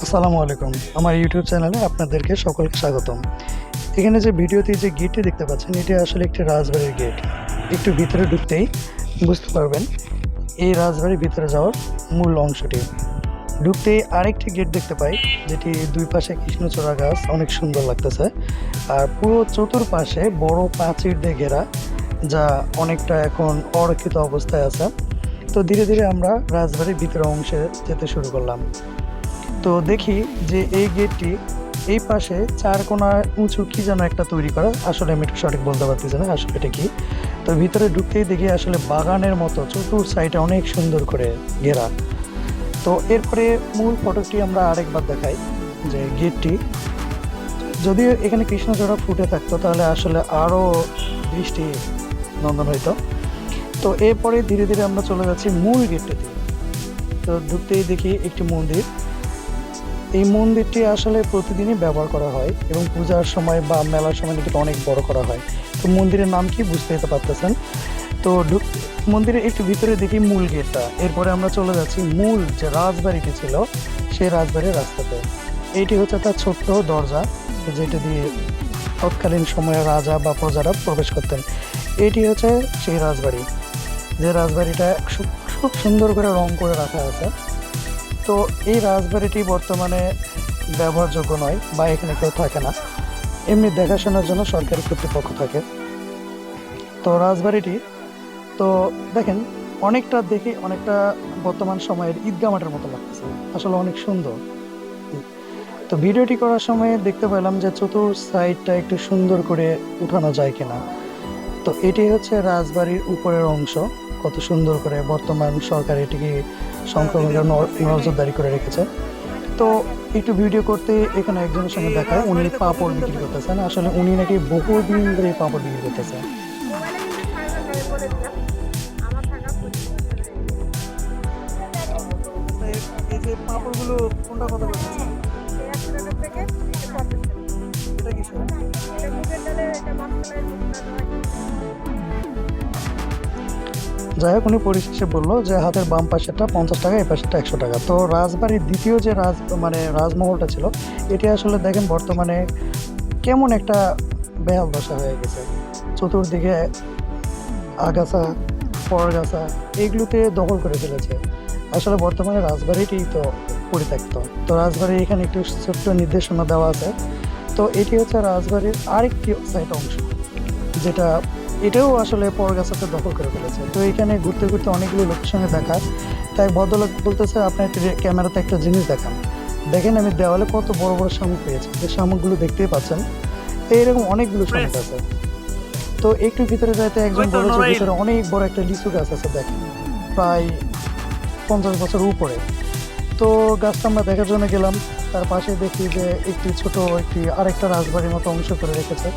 আসসালামু আলাইকুম। আমার ইউটিউব চ্যানেলে আপনাদেরকে সকলকে স্বাগতম। এখানে যে ভিডিওতে যে গেটটি দেখতে পাচ্ছেন, এটি আসলে একটি রাজবাড়ির গেট। একটু ভিতরে ঢুকতেই বুঝতে পারবেন এই রাজবাড়ির ভিতরে যাওয়ার মূল অংশটি। ঢুকতেই আরেকটি গেট দেখতে পাই, যেটি দুই পাশে কৃষ্ণচূড়া গাছ, অনেক সুন্দর লাগতেছে। আর পুরো চতুর্পাশে বড় প্রাচীর দিয়ে ঘেরা, যা অনেকটা এখন অরক্ষিত অবস্থায় আছে। তো ধীরে ধীরে আমরা রাজবাড়ির ভিতরে অংশে যেতে শুরু করলাম। তো দেখি যে এই গেটটি এই পাশে চার কোণা উঁচু কি যেন একটা তৈরি করা, আসলে আমি একটু সঠিক বলতে পারতেছি না আসলে এটা কি। তো ভিতরে ঢুকতেই দেখি আসলে বাগানের মতো চতুর সাইডে অনেক সুন্দর করে ঘেরা। তো এরপরে মূল ফটোটি আমরা আরেকবার দেখাই, যে গেটটি যদিও এখানে কৃষ্ণচূড়া ফুটে থাকতো তাহলে আসলে আরও দৃষ্টি নন্দন হইতো। তো এরপরে ধীরে ধীরে আমরা চলে যাচ্ছি মূল গেটটিতে। তো ঢুকতেই দেখি একটি মন্দির। এই মন্দিরটি আসলে প্রতিদিনই ব্যবহার করা হয় এবং পূজার সময় বা মেলার সময় নাকি অনেক বড় করা হয়। তো মন্দিরের নাম কি বুঝতে পারতেছেন। তো মন্দিরের একটু ভিতরে দেখি মূল গেটটা। এরপরে আমরা চলে যাচ্ছি মূল যে রাজবাড়িটি ছিল সেই রাজবাড়ির রাস্তাতে। এইটি হচ্ছে তার ছোট্ট দরজা, যেটা দিয়ে তৎকালীন সময়ে রাজা বা প্রজারা প্রবেশ করতেন। এটি হচ্ছে সেই রাজবাড়ি, যে রাজবাড়িটা খুব সুন্দর করে রং করে রাখা আছে। তো এই রাজবাড়িটি বর্তমানে ব্যবহারযোগ্য নয় বা এখানে কেউ থাকে না, এমনি দেখাশোনার জন্য সরকারি কর্তৃপক্ষ থাকে। তো রাজবাড়িটি তো দেখেন অনেকটা দেখি অনেকটা বর্তমান সময়ের ঈদগাহ মাঠের মতো লাগতেছে, আসলে অনেক সুন্দর। তো ভিডিওটি করার সময় দেখতে পেলাম যে চতুর সাইডটা একটু সুন্দর করে উঠানো যায় কিনা। তো এটি হচ্ছে রাজবাড়ির উপরের অংশ, কত সুন্দর করে বর্তমান সরকার এটিকে সংক্রমণের নজরদারি করে রেখেছে। তো একটু ভিডিও করতে এখানে একজনের সঙ্গে দেখা, উনি পাপড় বিক্রি করতেছেন। আসলে উনি নাকি বহুদিন ধরে পাপড় বিক্রি করতেছেন। এই যে পাপড়গুলো কোনটা কত করতেছে? এটা কি যাই হোক, উনি পরিশেষে বললো যে হাতের বাম পাশেরটা 50 টাকা, এই পাশেরটা 100 টাকা। তো রাজবাড়ির দ্বিতীয় যে রাজমহলটা ছিল, এটি আসলে দেখেন বর্তমানে কেমন একটা বেহাল দশা হয়ে গেছে। চতুর্দিকে আগাছা পরগাছা এগুলোতে দখল করে ফেলেছে। আসলে বর্তমানে রাজবাড়িটি তো পরিত্যক্ত। তো রাজবাড়ির এখানে একটু ছোট্ট নির্দেশনা দেওয়া আছে। তো এটি হচ্ছে রাজবাড়ির আরেকটি সাইড অংশ, যেটা এটাও আসলে পরগাছাতে দখল করে ফেলেছে। তো এখানে ঘুরতে ঘুরতে অনেকগুলো লোকের সঙ্গে দেখা, তাই ভদ্রলোক বলতেছে আপনি ক্যামেরাতে একটা জিনিস দেখান। দেখেন আমি দেওয়ালে কত বড় বড় শামুক পেয়েছি, যে শামুকগুলো দেখতেই পাচ্ছেন। তো এরকম অনেকগুলো শামুক আছে। তো একটু ভিতরে যাইতে একজন বলেছে ভিতরে অনেক বড় একটা লিচু গাছ আছে, দেখেন প্রায় 50 বছর উপরে। তো গাছটা আমরা দেখার জন্য গেলাম, তার পাশে দেখি যে একটি আরেকটা রাজবাড়ির মতো অংশ করে রেখেছে।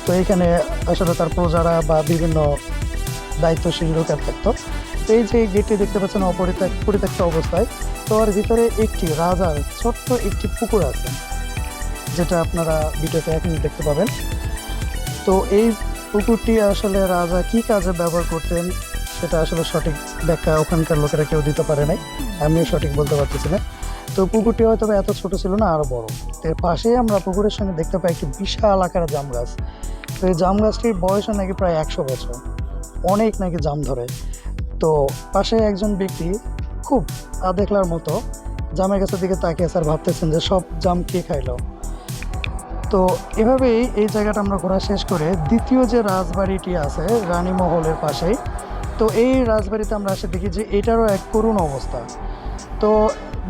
তো এখানে আসলে তার প্রজারা বা বিভিন্ন দায়িত্বশীল লোকের থাকতো। তো এই যে গেটটি দেখতে পাচ্ছেন পরিত্যক্ত অবস্থায়, তো ওর ভিতরে একটি রাজার ছোট্ট একটি পুকুর আছে, যেটা আপনারা ভিডিওতে এখন দেখতে পাবেন। তো এই পুকুরটি আসলে রাজা কি কাজে ব্যবহার করতেন সেটা আসলে সঠিক ব্যাখ্যা ওখানকার লোকেরা কেউ দিতে পারে নাই, আমিও সঠিক বলতে পারতেছি না। তো পুকুরটি হয়তো এত ছোট ছিল না, আরও বড়। এর পাশেই আমরা পুকুরের সঙ্গে দেখতে পাই একটি বিশাল আকারের জাম গাছ। তো এই জাম গাছটির বয়সও নাকি প্রায় 100 বছর, অনেক নাকি জাম ধরে। তো পাশে একজন ব্যক্তি খুব আদেখলার মতো জামের গাছের দিকে তাকিয়ে স্যার ভাবতেছেন যে সব জাম কে খাইলো। তো এভাবেই এই জায়গাটা আমরা ঘোরা শেষ করে দ্বিতীয় যে রাজবাড়িটি আছে রানীমহলের পাশেই, তো এই রাজবাড়িতে আমরা এসে দেখি যে এটারও এক করুণ অবস্থা। তো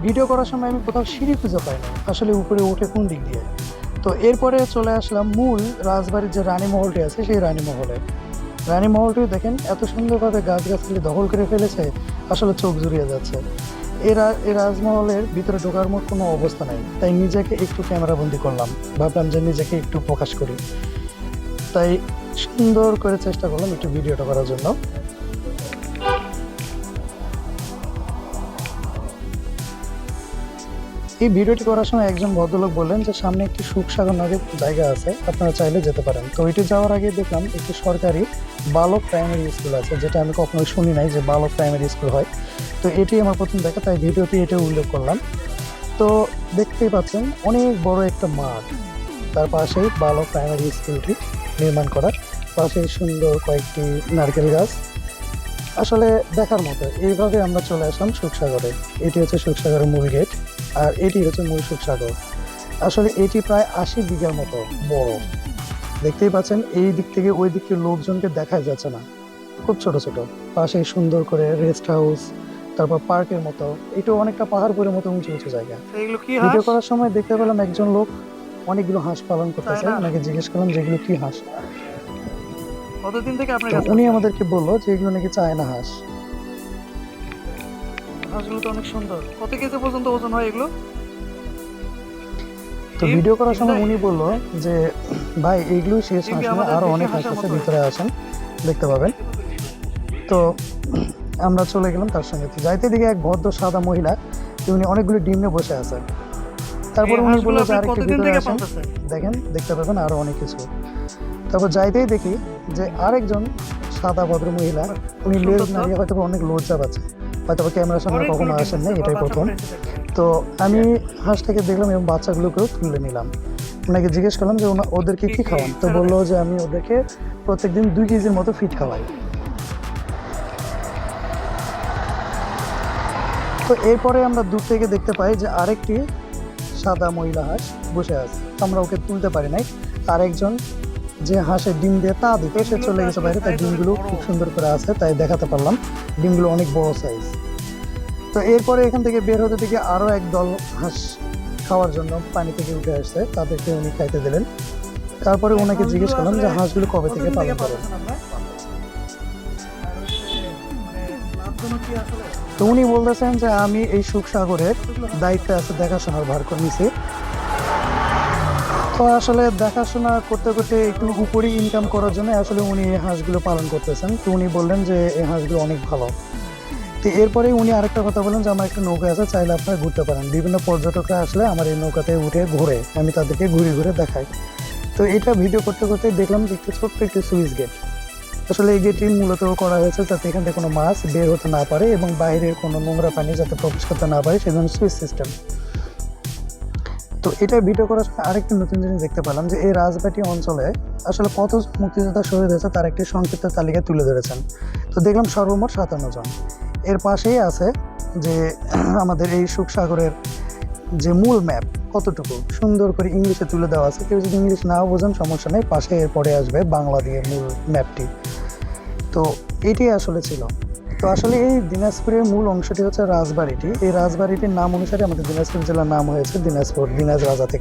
ভিডিও করার সময় আমি কোথাও সিঁড়ি খুঁজে পাইনি, আসলে উপরে উঠে কোন দিক দিয়ে। তো এরপরে চলে আসলাম মূল রাজবাড়ির যে রানীমহলটি আছে সেই রানীমহলটিও দেখেন এত সুন্দরভাবে গাছগাছালি দখল করে ফেলেছে, আসলে চোখ জুড়িয়ে যাচ্ছে। এই রাজমহলের ভিতরে ঢোকার মতো কোনো অবস্থা নাই, তাই নিজেকে একটু ক্যামেরাবন্দি করলাম, ভাবলাম যে নিজেকে একটু প্রকাশ করি, তাই সুন্দর করে চেষ্টা করলাম একটু ভিডিওটা করার জন্য। এই ভিডিওটি করার সময় একজন ভদ্রলোক বললেন যে সামনে একটি সুখসাগর নদীর জায়গা আছে, আপনারা চাইলে যেতে পারেন। তো ওইটি যাওয়ার আগে দেখলাম একটি সরকারি বালক প্রাইমারি স্কুল আছে, যেটা আমি কখনোই শুনি নাই যে বালক প্রাইমারি স্কুল হয়। তো এটি আমার প্রথম দেখা, তাই ভিডিওতে এটা উল্লেখ করলাম। তো দেখতেই পাচ্ছেন অনেক বড় একটা মাঠ, তার পাশেই বালক প্রাইমারি স্কুলটি নির্মাণ করা, পাশে সুন্দর কয়েকটি নারকেল গাছ, আসলে দেখার মতো। এইভাবে আমরা চলে আসলাম সুখসাগরে। এটি হচ্ছে সুখসাগরের মূল গেট, আর এটি হচ্ছে মূল সুখসাগর। আসলে এটি প্রায় 80 বিঘার মতো বড়। দেখতেই পাচ্ছেন এই দিক থেকে ওই দিকে লোকজনকে দেখাই যাচ্ছে না, খুব ছোট ছোট। পাশে সুন্দর করে রেস্ট হাউস, তারপর পার্কের মতো, এটাও অনেকটা পাহাড়পুরের মতো উঁচু উঁচু জায়গা। এগুলো কি ভিডিও হাঁস? করার সময় দেখতে পেলাম একজন লোক অনেকগুলো হাঁস পালন করতেছে। তাই না? ওনাকে জিজ্ঞেস করলাম যেগুলো কি হাঁস, কতদিন থেকে আপনার তো কাছে উনি আছে? আমাদেরকে বললো যে এগুলো নাকি চায়না হাঁস। হাঁসগুলো তো অনেক সুন্দর। কত কেজি পর্যন্ত ওজন হয় এগুলো? তো ডিম? ভিডিও করার ডিম সময় দেয়? উনি বললো যে ভাই এইগুলো শেষ ডিম হাঁস কি না, আমাদের আরো দেশি অনেক হাঁস হাঁসের আছে, মতো? ভিতরে আসেন দেখতে পাবেন। তো আমরা চলে গেলাম তার সঙ্গে। তো যাইতে দিকে এক ভদ্র সাদা মহিলা, তো উনি অনেকগুলো ডিম নিয়ে বসে আছে। তারপর এই উনি হাঁসগুলো বললো যে আপনি আরেকটু কতদিন ভিতরে থেকে আসেন, পালতেছেন? দেখেন দেখতে পাবেন আরো অনেক কিছু। তারপর যাইতেই দেখি যে আরেকজন সাদা ভদ্র মহিলা, উনি সুন্দর লেজ তো। নাড়িয়ে হয়তো অনেক লজ্জা পাচ্ছে, হয়তো ক্যামেরার সামনে অনেকগুলো কখনো ডিম আসেন আছে, নাই, এটাই বাচ্চা প্রথম। ফুটাইছে দেখতে। তো আমি হাঁসটাকে দেখলাম এবং বাচ্চাগুলোকেও তুলে নিলাম। ওনাকে জিজ্ঞেস করলাম যে ওদেরকে কি খাওয়ান, তো বললো যে আমি ওদেরকে প্রত্যেকদিন 2 কেজির মতো ফিড খাওয়াই। তো এরপরে আমরা দূর থেকে দেখতে পাই যে আরেকটি সাদা মহিলা হাঁস বসে আছে, তো আমরা ওকে তুলতে পারি নাই। আরেকজন যে হাঁসের ডিম দিয়ে তা দিত সে চলে গেছে বাইরে, তার ডিমগুলো খুব সুন্দর করে আছে, তাই দেখাতে পারলাম। ডিমগুলো অনেক বড় সাইজ। তো এরপরে এখান থেকে বের হতে থেকে আরও এক দল হাঁস খাওয়ার জন্য পানি থেকে উঠে আসছে, তাদেরকে উনি খাইতে দিলেন। তারপরে ওনাকে জিজ্ঞেস করলাম যে হাঁসগুলো কবে থেকে কতদিন পালন থেকে করেন। পালতেছেন আপনারা? আর হচ্ছে মানে লাভজনক কি আসলে? তো উনি বলতেছেন যে আমি এই সুখসাগরের দায়িত্বে আছে, দেখাশোনার ভার করে নিছি। তো আসলে দেখাশোনা করতে করতে একটু উপরে ইনকাম করার জন্য আসলে উনি এই হাঁসগুলো পালন করতেছেন। তো উনি বললেন যে এই হাঁসগুলো অনেক ভালো। তো এরপরে উনি আরেকটা কথা বললেন যে আমার একটা নৌকা আছে, চাইলে আপনারা ঘুরতে পারেন। বিভিন্ন পর্যটকরা আসলে আমার এই নৌকাতে উঠে ঘোরে, আমি তাদেরকে ঘুরে ঘুরে দেখাই। তো এটা ভিডিও করতে করতে দেখলাম যে একটু ছোট্ট একটি সুইচ গেট। আসলে এই গেটটি মূলত করা হয়েছে যাতে এখান থেকে কোনো মাছ বের হতে না পারে এবং বাইরের কোনো নোংরা পানি যাতে প্রবেশ করতে না পারে, সেজন্য সুইচ সিস্টেম। তো এটা ভিডিও করার সময় আরেকটি নতুন জিনিস দেখতে পেলাম যে এই রাজবাটি অঞ্চলে আসলে কত মুক্তিযোদ্ধা শহীদ হয়েছে তার একটি সংক্ষিপ্ত তালিকা তুলে ধরেছেন। তো দেখলাম সর্বমোট 57 জন। এর পাশেই আছে যে আমাদের এই সুখসাগরের যে মূল ম্যাপ কতটুকু সুন্দর করে ইংলিশে তুলে দেওয়া আছে। কেউ যদি ইংলিশ নাও বোঝেন সমস্যা নেই, পাশে এরপরে আসবে বাংলা দিয়ে মূল ম্যাপটি। তো এটি আসলে ছিল। তো আসলে এই দিনাজপুরের মূল অংশটি হচ্ছে রাজবাড়িটি। এই রাজবাড়িটির নাম অনুসারে আমাদের দিনাজপুর জেলার নাম হয়েছে দিনাজপুর, দিনাজ রাজা থেকে।